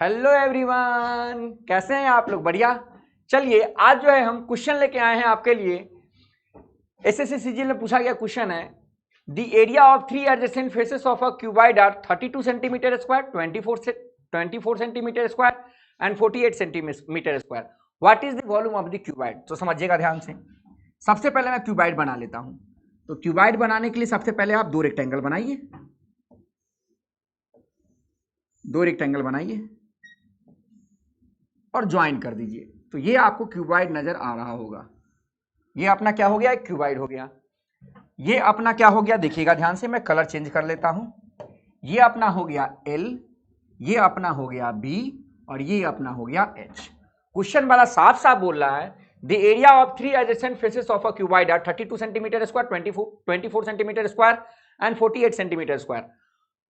Hello everyone, कैसे हैं आप लोग? बढ़िया। चलिए आज जो है हम क्वेश्चन लेके आए हैं आपके लिए। एसएससी सीजीएल में पूछा गया क्वेश्चन है, the area of three adjacent faces of a cuboid are 32 centimetre square, 24 centimetre square and 48 centimetre square. What is the volume of the cuboid? तो समझिएगा ध्यान से। सबसे पहले मैं क्यूबॉइड बना लेता हूं। तो क्यूबॉइड बनाने के लिए सबसे पहले आप दो रेक्टेंगल बनाइए, दो रेक्टेंगल बनाइए और ज्वाइन कर दीजिए। तो ये आपको क्यूबॉइड नजर आ रहा होगा। ये अपना क्या हो गया? एक क्यूबॉइड हो गया। ये अपना क्या हो गया? देखिएगा ध्यान से, मैं कलर चेंज कर लेता हूं। ये अपना हो गया L, ये अपना हो गया B और ये अपना हो गया H। क्वेश्चन वाला साफ साफ बोल रहा है, the area of three adjacent faces of a cuboid are 32 centimetre square, 24 centimetre square and 48 centimetre square.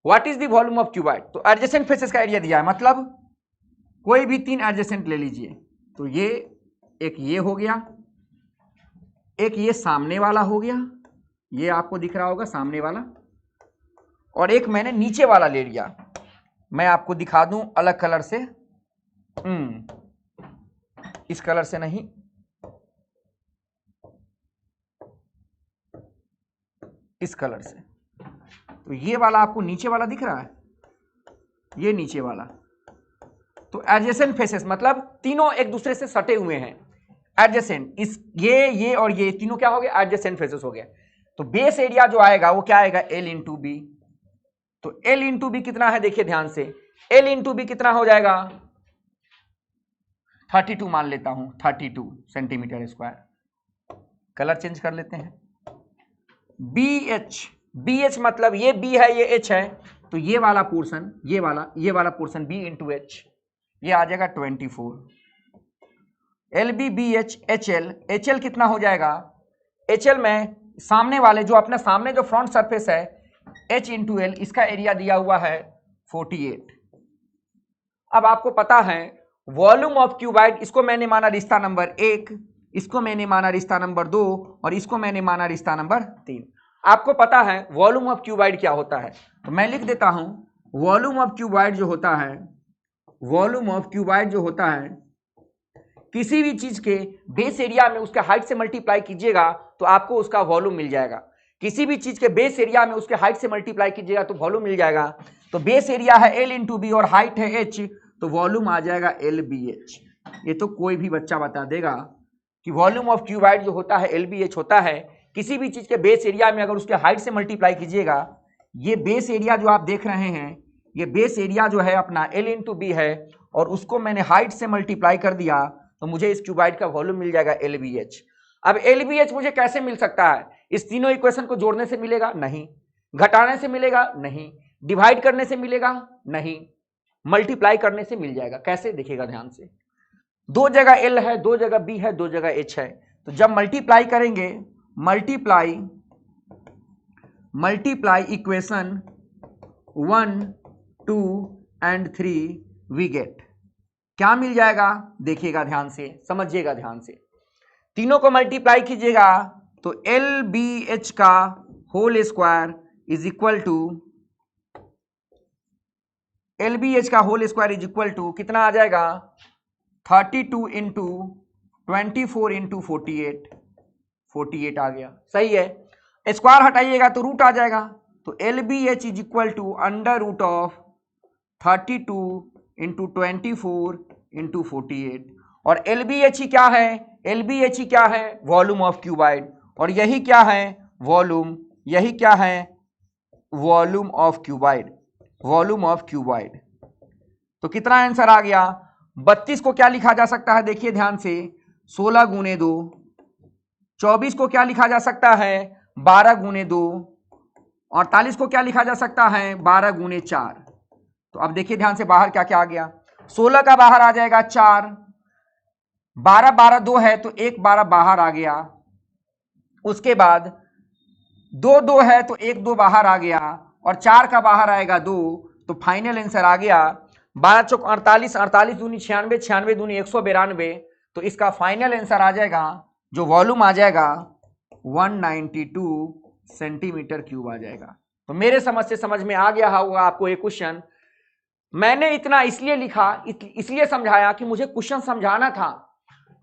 What is the volume of cuboid? तो एडजेसेंट फेसेस का एरिया दिया है, मतलब कोई भी तीन एडजेसेंट ले लीजिए। तो ये एक ये हो गया, एक ये सामने वाला हो गया, ये आपको दिख रहा होगा सामने वाला, और एक मैंने नीचे वाला ले लिया। मैं आपको दिखा दूं अलग कलर से, इस कलर से नहीं, इस कलर से। तो ये वाला आपको नीचे वाला दिख रहा है, ये नीचे वाला। तो एडजेसेंट फेसेस मतलब तीनों एक दूसरे से सटे हुए हैं। एडजेसेंट इस ये और ये तीनों क्या हो गए? एडजेसेंट फेसेस हो गए। तो बेस एरिया जो आएगा वो क्या आएगा? L into B. तो L इंटू बी कितना है? देखिए ध्यान से, L इंटू बी कितना हो जाएगा? 32 मान लेता हूं, 32 सेंटीमीटर स्क्वायर। कलर चेंज कर लेते हैं। BH मतलब ये B है, ये H है, तो ये वाला पोर्शन, ये वाला पोर्शन B इंटू H, ये आ जाएगा 24। LB BH HL कितना हो जाएगा? HL में सामने वाले जो अपने सामने जो फ्रंट सरफेस है H इंटू L, इसका एरिया दिया हुआ है 48। अब आपको पता है वॉल्यूम ऑफ क्यूबॉइड, इसको मैंने माना रिश्ता नंबर 1, इसको मैंने माना रिश्ता नंबर 2 और इसको मैंने माना रिश्ता नंबर 3। आपको पता है वॉल्यूम ऑफ क्यूबॉइड क्या होता है? तो मैं लिख देता हूं, वॉल्यूम ऑफ क्यूबॉइड जो होता है, वॉल्यूम ऑफ क्यूबॉइड जो होता है, किसी भी चीज के बेस एरिया में उसके हाइट से मल्टीप्लाई कीजिएगा तो आपको उसका वॉल्यूम मिल जाएगा। किसी भी चीज के बेस एरिया में उसके हाइट से मल्टीप्लाई कीजिएगा तो वॉल्यूम मिल जाएगा। तो बेस एरिया है L इंटू बी और हाइट है H, तो वॉल्यूम आ जाएगा LBH। ये तो कोई भी बच्चा बता देगा कि वॉल्यूम ऑफ क्यूबॉइड जो होता है LBH होता है। किसी भी चीज के बेस एरिया में अगर उसके हाइट से मल्टीप्लाई कीजिएगा, ये बेस एरिया जो आप देख रहे हैं, ये बेस एरिया जो है अपना L इंटू बी है और उसको मैंने हाइट से मल्टीप्लाई कर दिया तो मुझे इस क्यूबॉइड का वॉल्यूम मिल जाएगा LBH। अब LBH मुझे कैसे मिल सकता है? इस तीनों इक्वेशन को जोड़ने से मिलेगा? नहीं। घटाने से मिलेगा? नहीं। डिवाइड करने से मिलेगा? नहीं। मल्टीप्लाई करने से मिल जाएगा। कैसे? देखिएगा ध्यान से, दो जगह L है, दो जगह B है, दो जगह H है, तो जब मल्टीप्लाई करेंगे, multiply equation 1 2 and 3 we get क्या मिल जाएगा? देखिएगा ध्यान से, समझिएगा ध्यान से, तीनों को मल्टीप्लाई कीजिएगा तो LBH का whole square is equal to, LBH का whole square is equal to कितना आ जाएगा? 32 इंटू 24 इंटू 48 आ गया। सही है। स्क्वायर हटाइएगा तो रूट आ जाएगा। तो LBH is equal to under root of 32 into 24 into 48। और LBH ही क्या है? LBH ही क्या है? Volume of cuboid. और यही क्या है? वॉल्यूम। यही क्या है? Volume of cuboid. Volume of cuboid. तो कितना आंसर आ गया? 32 को क्या लिखा जा सकता है? देखिए ध्यान से, 16 गुने 2। 24 को क्या लिखा जा सकता है? 12 गुने 2। 48 को क्या लिखा जा सकता है? 12 गुने 4। तो अब देखिए ध्यान से, बाहर क्या क्या आ गया? 16 का बाहर आ जाएगा 4, 12 12 2 है तो 1 12 बाहर आ गया। उसके बाद 2 2 है तो 1 2 बाहर आ गया और 4 का बाहर आएगा 2, तो फाइनल आंसर आ गया 12 चौक 48, 48 दूनी 96, 96 दूनी 192। तो इसका फाइनल आंसर आ जाएगा, जो वॉल्यूम आ जाएगा 192 सेंटीमीटर क्यूब आ जाएगा। तो मेरे समझ से समझ में आ गया होगा आपको ये क्वेश्चन। मैंने इतना इसलिए लिखा, इसलिए समझाया कि मुझे क्वेश्चन समझाना था,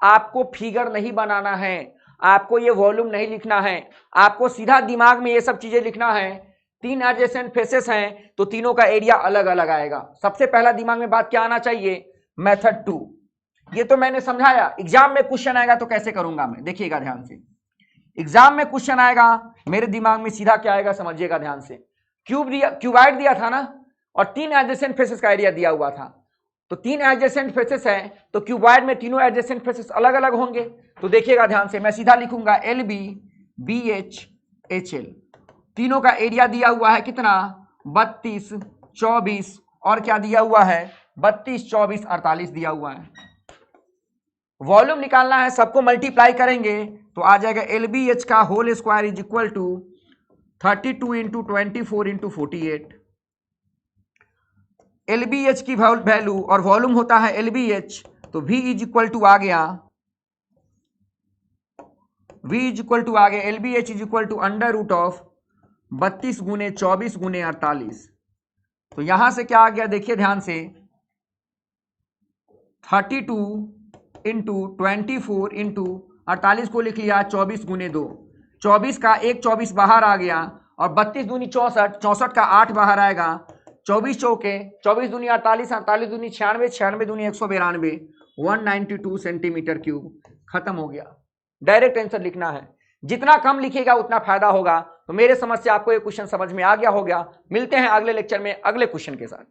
आपको फिगर नहीं बनाना है, आपको ये वॉल्यूम नहीं लिखना है, आपको सीधा दिमाग में ये सब चीजें लिखना है। 3 एडजेसेंट फेसेस हैं तो तीनों का एरिया अलग अलग आएगा। सबसे पहला दिमाग में बात क्या आना चाहिए, मेथड 2। ये तो मैंने समझाया, एग्जाम में क्वेश्चन आएगा तो कैसे करूंगा मैं, देखिएगा ध्यान से। एग्जाम में क्वेश्चन आएगा, मेरे दिमाग में सीधा क्या आएगा समझिएगा ध्यान से। क्यूबाइड दिया था ना, और 3 एडजेसेंट फेसेस का एरिया दिया हुआ था। तो 3 एडजेसेंट फेसेस हैं तो क्यूबाइड में तीनों एडजेसेंट फेसेस अलग अलग होंगे। तो देखिएगा ध्यान से, मैं सीधा लिखूंगा LB BH HL, तीनों का एरिया दिया हुआ है कितना, 32 24, और क्या दिया हुआ है, 32 24 48 दिया हुआ है। वॉल्यूम निकालना है, सबको मल्टीप्लाई करेंगे तो आ जाएगा LBH का whole square is equal to 32 into 24 into 48। LBH की वैल्यू और वॉल्यूम होता है LBH, तो V इज इक्वल टू आ गया, V इज इक्वल टू आ गया LBH is equal to under root of 32 गुने 24 गुने 48। तो यहां से क्या आ गया देखिए ध्यान से, 32 इंटू 24 इंटू 48 को लिख लिया 24 गुने 2, 24 का एक 24 बाहर आ गया, और 32 दूनी 64, 64 का 8 बाहर आएगा, 24 चौके 24 दूनी 48, 48 दूनी 96, 96 दूनी 192, 192 सेंटीमीटर क्यूब। खत्म हो गया। डायरेक्ट आंसर लिखना है, जितना कम लिखेगा उतना फायदा होगा। तो मेरे समझ से आपको ये क्वेश्चन समझ में आ गया होगा। मिलते हैं अगले लेक्चर में अगले क्वेश्चन के साथ।